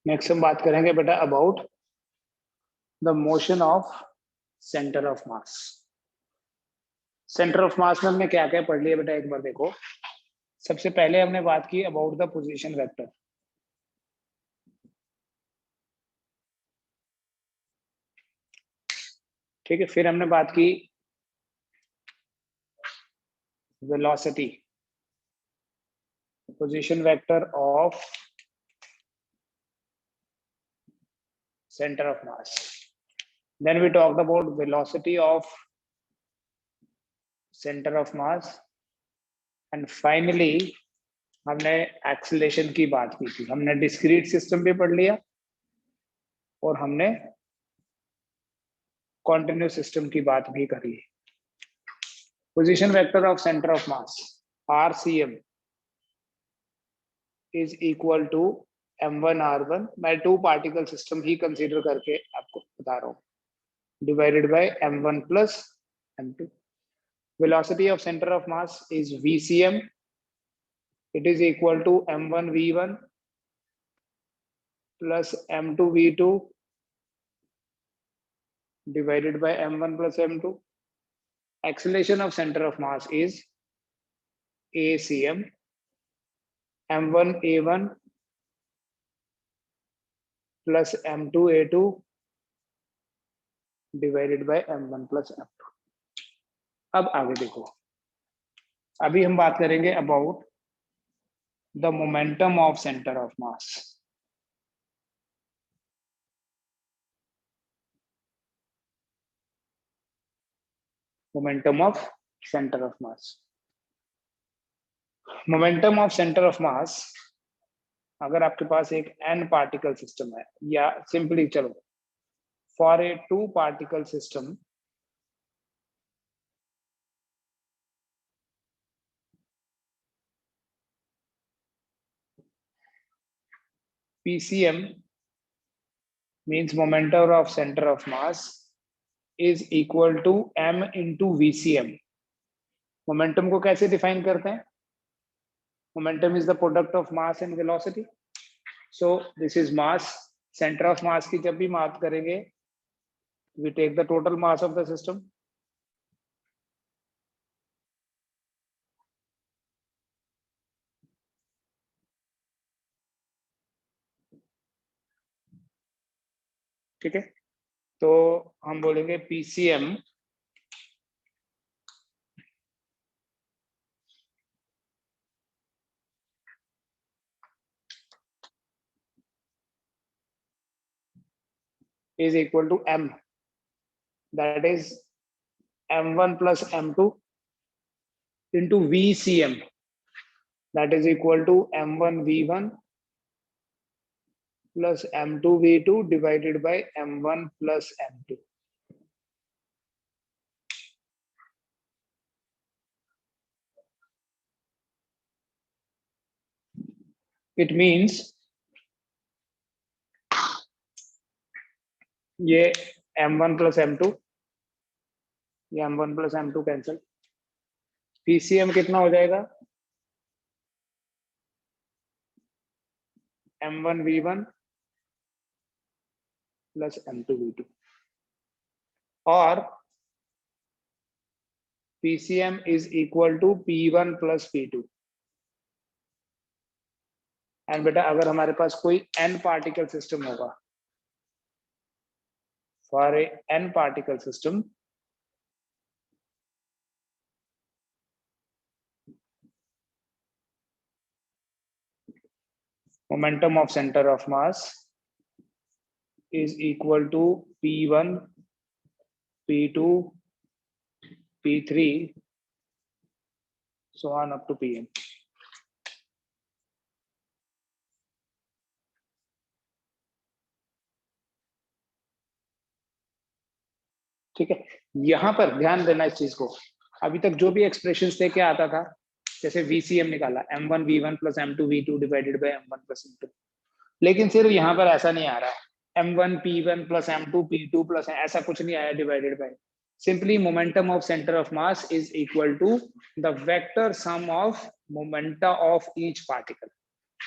Next हम बात करेंगे बेटा about the motion of centre of mass. Centre of मास में हमने क्या क्या पढ़ लिया बेटा, एक बार देखो। सबसे पहले हमने बात की अबाउट द पोजीशन वेक्टर। ठीक है, फिर हमने बात की velocity, position vector of centre of mass. Then we talked about velocity of center of mass, and finally हमने एक्सेलरेशन की बात की थी। हमने डिस्क्रीट सिस्टम भी पढ़ लिया और हमने कॉन्टिन्यूस सिस्टम की बात भी कर ली। Position vector of centre of mass RCM is equal to m1 r1। मैं टू पार्टिकल सिस्टम ही कंसीडर करके आपको बता रहा हूँ, divided by m1 plus m2। velocity of center of mass is VCM. It is equal to m1 v1 plus m2 v2 divided by m1 plus m2. Acceleration of center of mass is ACM, m1 a1 plus m2 a2 divided by m1 plus m2। अब आगे देखो, अभी हम बात करेंगे about the momentum of centre of mass. Momentum of centre of mass. Momentum of centre of मास, अगर आपके पास एक n पार्टिकल सिस्टम है, या सिंपली चलो for a 2 particle system, PCM means momentum of center of mass is equal to m into VCM। Momentum को कैसे define करते हैं? Momentum is the product of mass and velocity. So this is mass. Centre of मास की जब भी बात करेंगे, we take the total mass of the system, ठीक है। तो हम बोलेंगे PCM is equal to m, that is m1 plus m2 into VCM, that is equal to m1 v1 plus m2 v2 divided by m1 plus m2। It means ये m1 plus m2, ये m1 plus m2 cancel, PCM कितना हो जाएगा? m1 v1 plus m2 v2, और PCM is equal to P1 plus P2। And बेटा अगर हमारे पास कोई n पार्टिकल सिस्टम होगा, for a n particle system, momentum of center of mass is equal to P1 P2 P3 so on up to Pn। ठीक है, यहां पर ध्यान देना इस चीज को। अभी तक जो भी एक्सप्रेशंस थे क्या आता था? जैसे VCM निकाला m1 v1 plus m2 v2 divided by m1 plus m2, लेकिन सिर्फ यहाँ पर ऐसा नहीं आ रहा है m1 p1 plus m2 p2 plus, ऐसा कुछ नहीं आया divided by. Simply momentum of centre of mass is equal to the vector sum of momenta of each particle.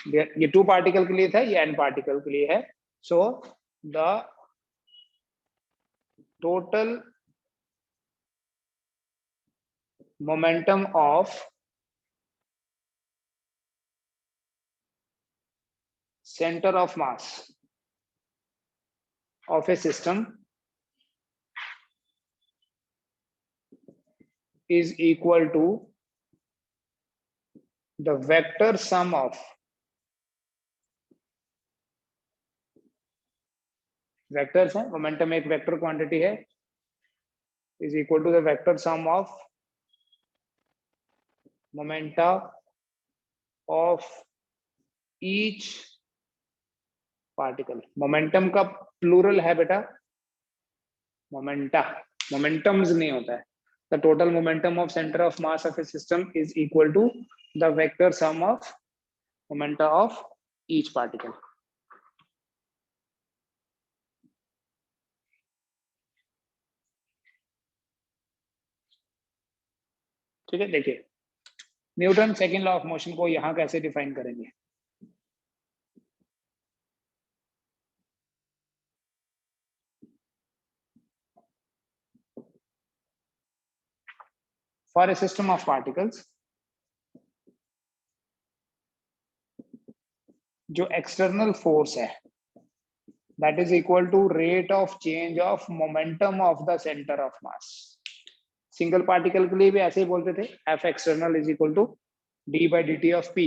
ये 2 पार्टिकल के लिए था, ये n पार्टिकल के लिए है. So the total momentum of center of mass of a system is equal to the vector sum of vectors है, momentum एक vector quantity है, is equal to the vector sum of momenta of each particle. Momentum का plural है बेटा momenta, momentums नहीं होता है. The total momentum of center of mass of a system is equal to the vector sum of momenta of each particle. ठीक है, देखिए Newton second law of motion को यहां कैसे डिफाइन करेंगे. For a system of particles, जो external force है that is equal to rate of change of momentum of the center of mass. Single particle के लिए भी ऐसे ही बोलते थे F external is equal to d by dt of p.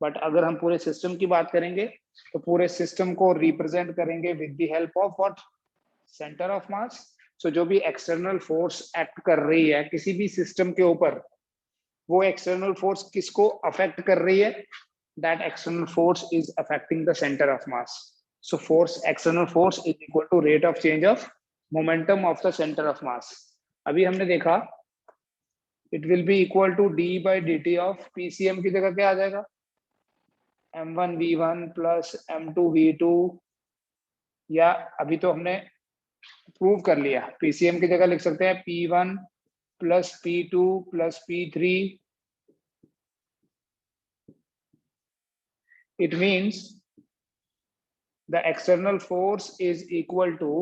But अगर हम पूरे सिस्टम की बात करेंगे तो पूरे सिस्टम को रिप्रेजेंट करेंगे with the help of what, centre of mass. So जो भी एक्सटर्नल फोर्स एक्ट कर रही है किसी भी सिस्टम के ऊपर, वो एक्सटर्नल फोर्स किसको अफेक्ट कर रही है, that external force is affecting the centre of mass. So force, external force is equal to rate of change of momentum of the centre of mass. अभी हमने देखा it will be equal to d by d t of PCM की जगह क्या आ जाएगा, m1v1 plus m2v2, या अभी तो हमने प्रूव कर लिया पीसीएम की जगह लिख सकते हैं p1 plus p2 plus p3. It means the external force is equal to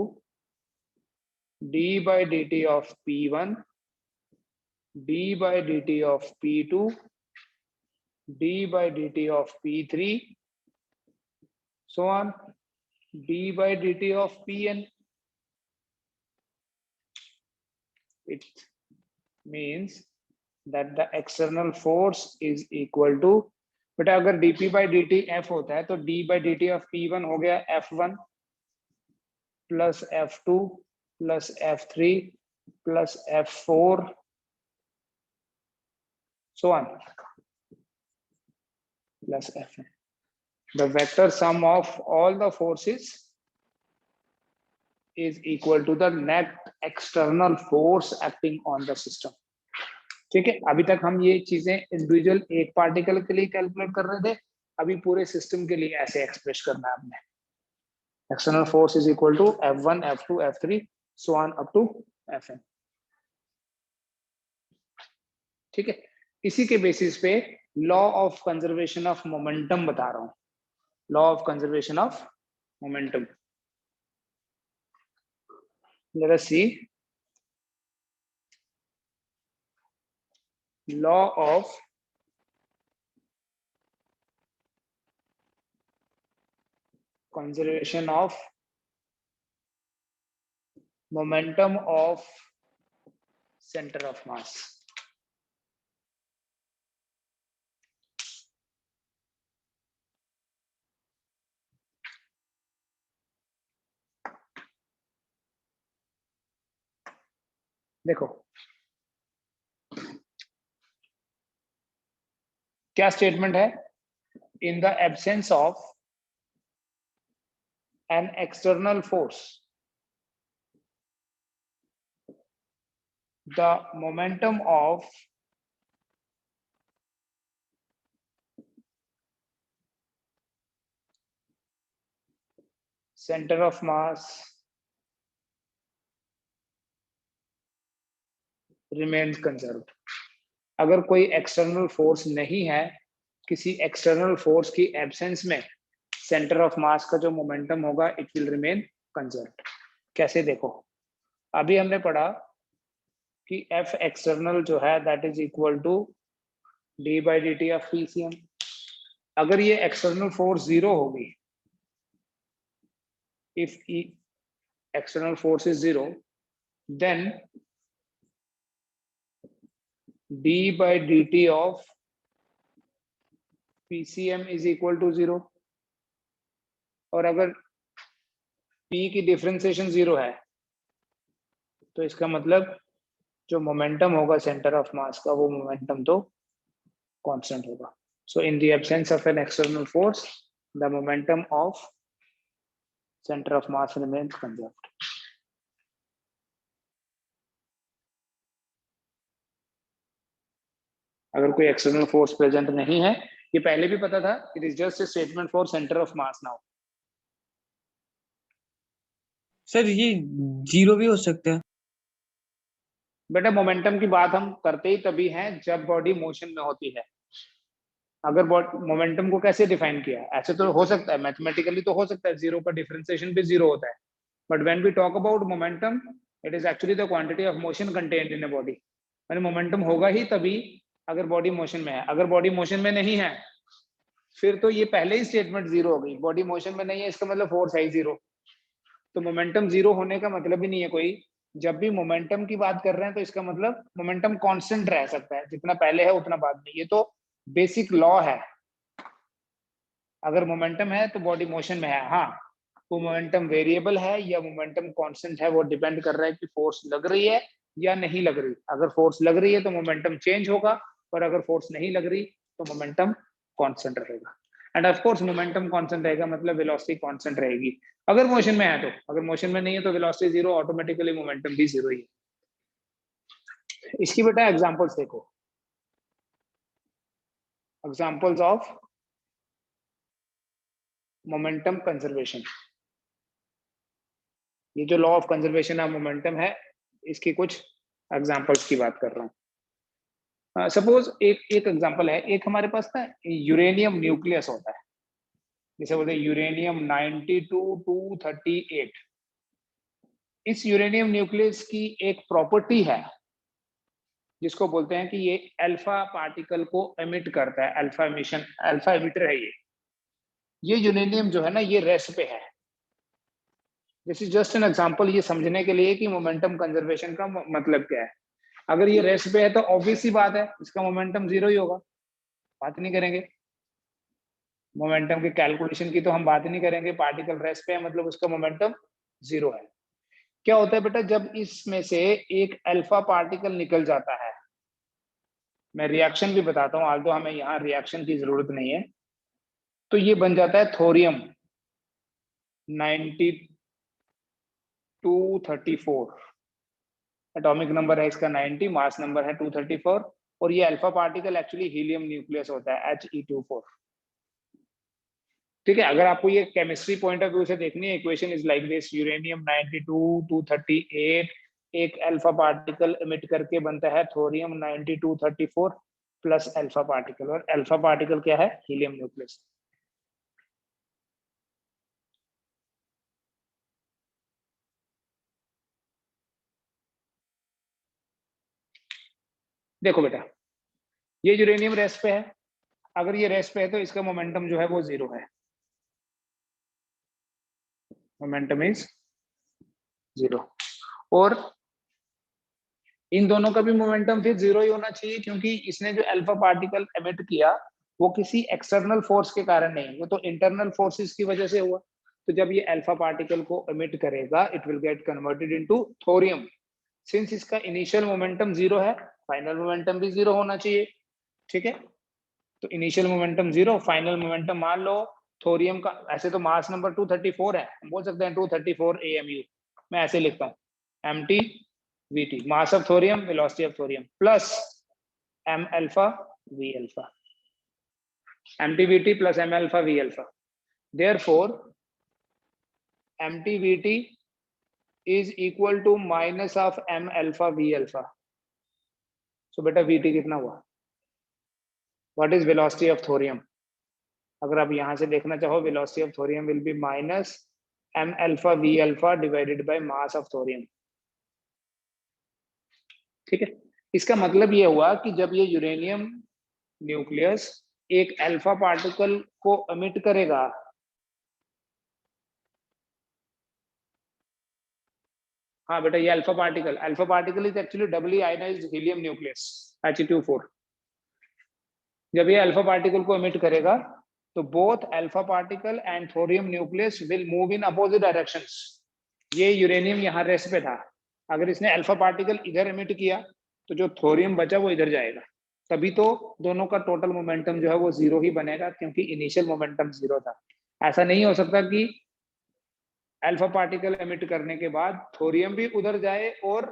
d by dt of p1, d by dt of p2, d by dt of p3, so on, d by dt of pn. It means that the external force is equal to, बेटा अगर dp by dt f होता है तो d by dt of p1 हो गया f1 plus f2 plus f3 plus f4 so on plus fn. The vector sum of all the forces is equal to the net external force acting on the system. ठीक है, अभी तक हम ये चीजें individual एक पार्टिकल के लिए कैलकुलेट कर रहे थे, अभी पूरे सिस्टम के लिए ऐसे एक्सप्रेस करना है आपने. External force is equal to f1 f2 f3 so on up to fn. ठीक है, इसी के बेसिस पे law of conservation of momentum बता रहा हूं. Law of conservation of momentum, let us see. Law of conservation of momentum of center of mass. देखो क्या स्टेटमेंट है, इन the absence of an external force the momentum of centre of mass remains conserved. अगर कोई external force नहीं है किसी external force की absence में सेंटर ऑफ मास का जो मोमेंटम होगा इट विल रिमेन कंजर्व। कैसे देखो, अभी हमने पढ़ा कि एफ एक्सटर्नल जो है that is equal to d by d t of PCM. अगर ये एक्सटर्नल फोर्स जीरो होगी, if external force is zero, then d by d t of PCM is equal to zero. और अगर P की differentiation zero है तो इसका मतलब जो मोमेंटम होगा सेंटर ऑफ मास का वो मोमेंटम तो कांस्टेंट होगा। So in the absence of an external force the momentum of centre of mass remains conserved. अगर कोई एक्सटर्नल फोर्स प्रेजेंट नहीं है, ये पहले भी पता था, it is just a statement for centre of mass now. Sir ये जीरो भी हो सकता है। बेटा मोमेंटम की बात हम करते ही तभी हैं जब बॉडी मोशन में होती है। अगर मोमेंटम को कैसे डिफाइन किया, ऐसे तो हो सकता है, मैथमेटिकली तो हो सकता है, जीरो का डिफरेंशिएशन भी जीरो होता है, but when we talk about momentum it is actually the quantity of motion contained in a body. यानी मोमेंटम होगा ही तभी अगर बॉडी मोशन में है। अगर बॉडी मोशन में नहीं है फिर तो ये पहले ही स्टेटमेंट जीरो हो गई। बॉडी मोशन में नहीं है इसका मतलब फोर्स है ही जीरो। तो मोमेंटम जीरो होने का मतलब ही नहीं है कोई। जब भी मोमेंटम की बात कर रहे हैं तो इसका मतलब मोमेंटम कांस्टेंट रह सकता है, जितना पहले है उतना बाद में। ये तो बेसिक लॉ है। अगर मोमेंटम है तो बॉडी मोशन में है। हाँ, वो मोमेंटम वेरिएबल है या मोमेंटम कांस्टेंट है वो डिपेंड कर रहा है कि फोर्स लग रही है या नहीं लग रही। अगर फोर्स लग रही है तो मोमेंटम चेंज होगा, और अगर फोर्स नहीं लग रही तो मोमेंटम कांस्टेंट रहेगा। End of course momentum constant रहेगा मतलब वेलोसिटी कांस्टेंट रहेगी अगर मोशन में है तो। अगर मोशन में नहीं है तो वेलोसिटी जीरो, ऑटोमेटिकली मोमेंटम भी जीरो ही है। इसकी बेटा एग्जांपल्स देखो, एग्जांपल्स ऑफ मोमेंटम कंजर्वेशन। ये जो law of conservation of momentum है इसकी कुछ एग्जांपल्स की बात कर रहा हूँ। सपोज एक एग्जांपल है, एक हमारे पास ना यूरेनियम न्यूक्लियस होता है, जिसे बोलते हैं यूरेनियम 92-238। इस यूरेनियम न्यूक्लियस की एक प्रॉपर्टी है जिसको बोलते हैं कि ये अल्फा पार्टिकल को एमिट करता है, अल्फा एमिशन, अल्फा एमिटर है ये यूरेनियम जो है ना ये रेस्ट पे है। This is just an example, ये समझने के लिए कि मोमेंटम कंजर्वेशन का मतलब क्या है। अगर ये रेस्ट पे है तो ऑब्वियस सी बात है इसका मोमेंटम जीरो ही होगा, बात नहीं करेंगे। मोमेंटम की कैलकुलेशन की तो हम बात नहीं करेंगे, पार्टिकल रेस्ट पे है मतलब उसका मोमेंटम जीरो है। क्या होता है बेटा, जब इसमें से एक अल्फा पार्टिकल निकल जाता है, मैं रिएक्शन भी बताता हूँ, आज तो हमें यहाँ रिएक्शन की जरूरत नहीं है, तो ये बन जाता है थोरियम 92-34। एटॉमिक नंबर है इसका 90, मास नंबर है 234, और ये alpha particle actually helium nucleus होता है He24। ठीक है, अगर आपको ये केमिस्ट्री पॉइंट ऑफ व्यू से देखनी है, equation is like this, uranium 92-238 एक अल्फा पार्टिकल एमिट करके बनता है थोरियम 92-34 प्लस अल्फा पार्टिकल, और अल्फा पार्टिकल क्या है, हीलियम न्यूक्लियस। देखो बेटा, ये यूरेनियम रेस्ट पे है, अगर ये रेस्ट पे है तो इसका मोमेंटम जो है वो जीरो है, मोमेंटम इज जीरो। और इन दोनों का भी मोमेंटम फिर जीरो ही होना चाहिए, क्योंकि इसने जो अल्फा पार्टिकल एमिट किया वो किसी एक्सटर्नल फोर्स के कारण नहीं, वो तो इंटरनल फोर्सेस की वजह से हुआ। तो जब ये अल्फा पार्टिकल को एमिट करेगा it will get converted into thorium. Since इसका इनिशियल मोमेंटम जीरो है, फाइनल मोमेंटम भी जीरो होना चाहिए। ठीक है, तो initial momentum zero, final momentum मान लो थोरियम का, ऐसे तो मास नंबर 234 है, हम बोल सकते हैं 234 AMU। मैं ऐसे लिखता हूँ, MT VT, mass of thorium, velocity of thorium, plus M alpha V alpha, MTVT plus M alpha V alpha. Therefore, MTVT is equal to minus of M alpha V alpha. So बेटा VT कितना हुआ, what is velocity of thorium? अगर आप यहां से देखना चाहो, velocity of thorium will be minus m alpha v alpha divided by mass of thorium. ठीक है, इसका मतलब ये हुआ कि जब ये यूरेनियम न्यूक्लियस एक अल्फा पार्टिकल को एमिट करेगा, हाँ बेटा ये alpha particle is actually doubly ionized helium nucleus He2O4। जब ये अल्फा पार्टिकल को एमिट करेगा तो both alpha particle and thorium nucleus will move in opposite directions. ये यूरेनियम यहाँ रेस्ट पे था, अगर इसने अल्फा पार्टिकल इधर एमिट किया तो जो थोरियम बचा वो इधर जाएगा, तभी तो दोनों का टोटल मोमेंटम जो है वो जीरो ही बनेगा, क्योंकि इनिशियल मोमेंटम जीरो था। ऐसा नहीं हो सकता कि अल्फा पार्टिकल एमिट करने के बाद थोरियम भी उधर जाए और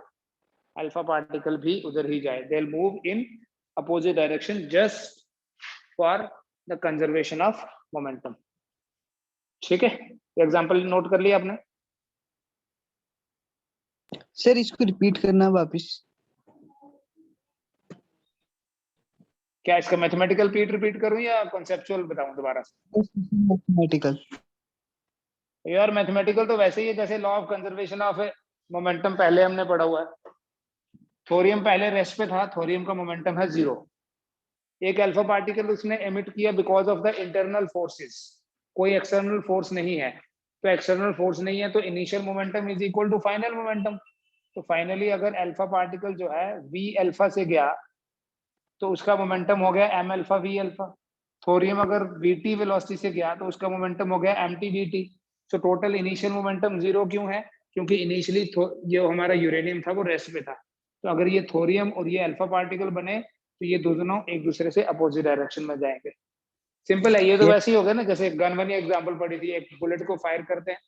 अल्फा पार्टिकल भी उधर ही जाए। They will move in opposite direction just for the conservation of momentum. ठीक है, एग्जांपल नोट कर लिया आपने? सर इसको रिपीट करना वापस। क्या इसका मैथमेटिकल पीट रिपीट करूं या कॉन्सेप्चुअल बताऊं दोबारा? मैथमेटिकल। यार मैथमेटिकल तो वैसे ही है जैसे law of conservation of momentum पहले हमने पढ़ा हुआ है। थोरियम पहले रेस्ट पे था, थोरियम का मोमेंटम है जीरो। एक अल्फा पार्टिकल उसने एमिट किया because of the internal forces, कोई एक्सटर्नल फोर्स नहीं है, तो एक्सटर्नल फोर्स नहीं है तो initial momentum is equal to final momentum. तो फाइनली अगर अल्फा पार्टिकल जो है v अल्फा से गया तो उसका मोमेंटम हो गया m alpha v alpha. Thorium अगर vt वेलोसिटी से गया तो उसका मोमेंटम हो गया mt vt। तो टोटल इनिशियल मोमेंटम जीरो क्यों है? क्योंकि इनिशियली जो हमारा यूरेनियम था वो रेस्ट पे था। तो अगर ये थोरियम और ये अल्फा पार्टिकल बने तो ये दोनों एक दूसरे से अपोजिट डायरेक्शन में जाएंगे। सिंपल है, ये तो वैसे ही हो गया ना जैसे गन वाली एग्जांपल पड़ी थी, एक बुलेट को फायर करते हैं,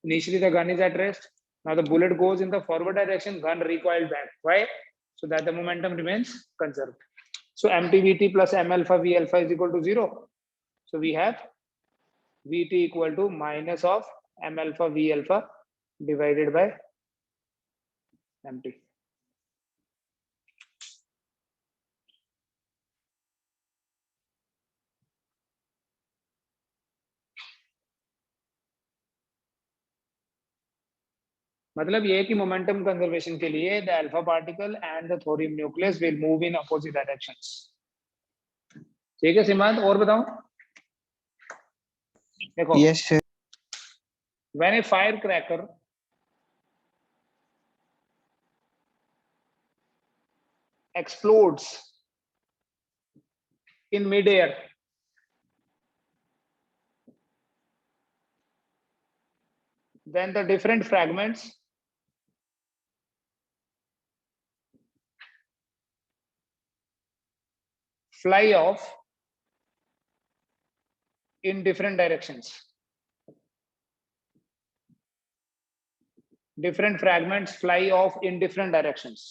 initially the gun is at rest, now the bullet goes in the forward direction, gun recoiled back, why? So that the momentum remains conserved. So mtvt plus m alpha v alpha is equal to 0. So we have vt equal to minus of m alpha v alpha divided by mt. मतलब ये कि momentum conservation के लिए the alpha particle and the thorium nucleus will move in opposite directions. ठीक है सीमांत, और बताऊं? देखो, yes sir. When a firecracker explodes in mid-air, then the different fragments fly off in different directions. Different fragments fly off in different directions.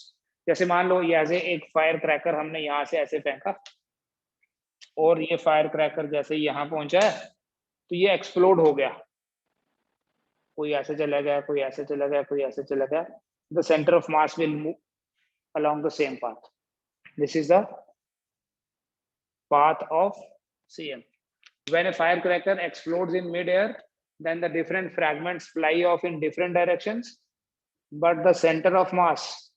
जैसे मान लो ऐसे एक fire cracker हमने यहाँ से ऐसे फेंका और ये फायर क्रैकर जैसे यहाँ पहुंचा है तो ये एक्सप्लोड हो गया, कोई ऐसे चला गया, कोई ऐसे चला गया, कोई ऐसे चला गया। The centre of mass will move along the same path. This is the path of CM. When a firecracker explodes in mid-air, then the different fragments fly off in different directions, but the center of mass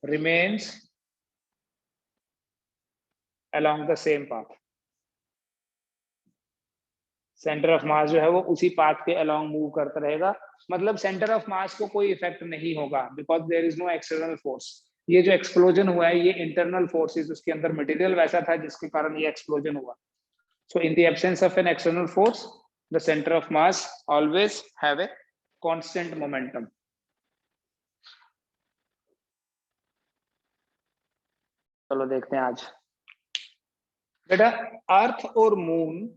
remains along the same path. Centre of मास जो है वो उसी path के along move करता रहेगा, मतलब centre of मास को कोई इफेक्ट नहीं होगा because there is no external force. ये जो एक्सप्लोजन हुआ है ये इंटरनल फोर्सेस, उसके अंदर मटेरियल वैसा था जिसके कारण ये एक्सप्लोजन हुआ। So in the absence of an external force the centre of mass always have a constant momentum. चलो देखते हैं आज बेटा, अर्थ और मून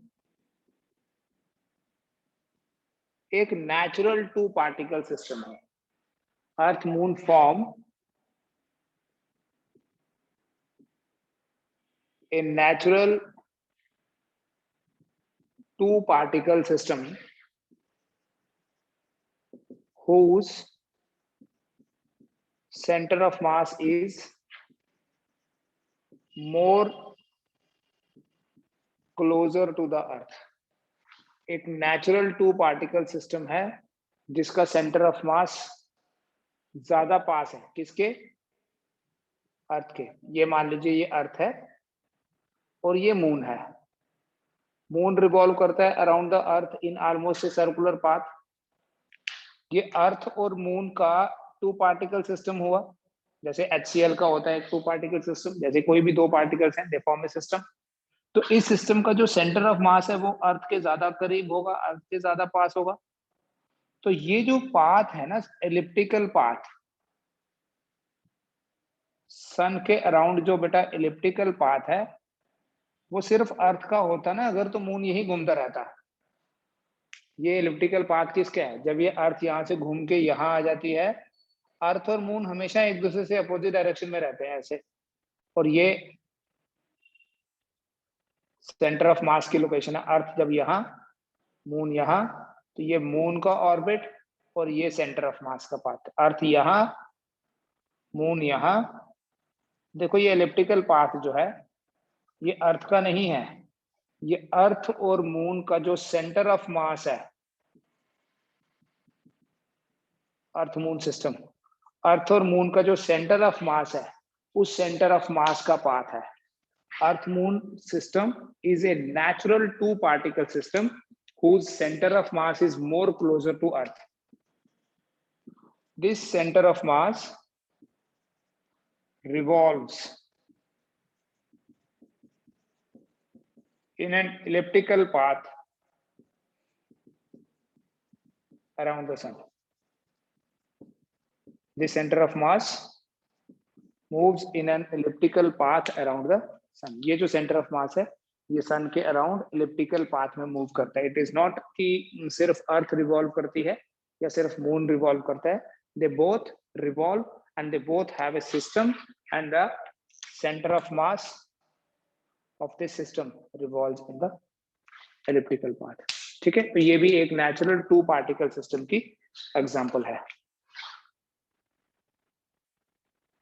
एक नेचुरल टू पार्टिकल सिस्टम है। Earth moon form a natural two particle system whose center of mass is more closer to the earth. एक natural to particle system है जिसका सेंटर ऑफ मास ज्यादा पास है किसके, अर्थ के। ये मान लीजिए ये अर्थ है और ये मून है। मून रिवॉल्व करता है around the earth in almost a circular path. ये अर्थ और मून का टू पार्टिकल सिस्टम हुआ, जैसे HCl का होता है एक टू पार्टिकल सिस्टम, जैसे कोई भी दो पार्टिकल्स हैं दे फॉर्म ए सिस्टम। तो इस सिस्टम का जो सेंटर ऑफ मास है वो अर्थ के ज्यादा करीब होगा, अर्थ के ज्यादा पास होगा। तो ये जो पाथ है ना, एलिप्टिकल पाथ, सन के अराउंड जो बेटा एलिप्टिकल पाथ है वो सिर्फ अर्थ का होता ना अगर तो मून यही घूमता रहता। ये एलिप्टिकल पाथ किसका है, जब ये अर्थ यहाँ से घूम के यहाँ आ जाती है। अर्थ और मून हमेशा एक दूसरे से अपोजिट डायरेक्शन में रहते हैं ऐसे, और ये सेंटर ऑफ मास की लोकेशन है। अर्थ जब यहाँ, मून यहाँ, तो ये मून का ऑर्बिट और ये सेंटर ऑफ मास का पाथ। अर्थ यहाँ, मून यहाँ। देखो ये एलिप्टिकल पाथ जो है ये अर्थ का नहीं है, ये अर्थ और मून का जो सेंटर ऑफ मास है, अर्थ मून सिस्टम, अर्थ और मून का जो सेंटर ऑफ मास है उस सेंटर ऑफ मास का पाथ है। Earth moon system is a natural two particle system whose center of mass is more closer to earth. This center of mass revolves in an elliptical path around the sun. The center of mass moves in an elliptical path around the sun. ये जो center of mass है ये सन के around elliptical path में move करता है। It is not कि सिर्फ अर्थ रिवॉल्व करती है या सिर्फ मून रिवॉल्व करता है। They both revolve and they both have a system and the centre of mass of this system revolves in the elliptical path. ठीक है, तो ये भी एक नेचुरल टू पार्टिकल सिस्टम की एग्जांपल है।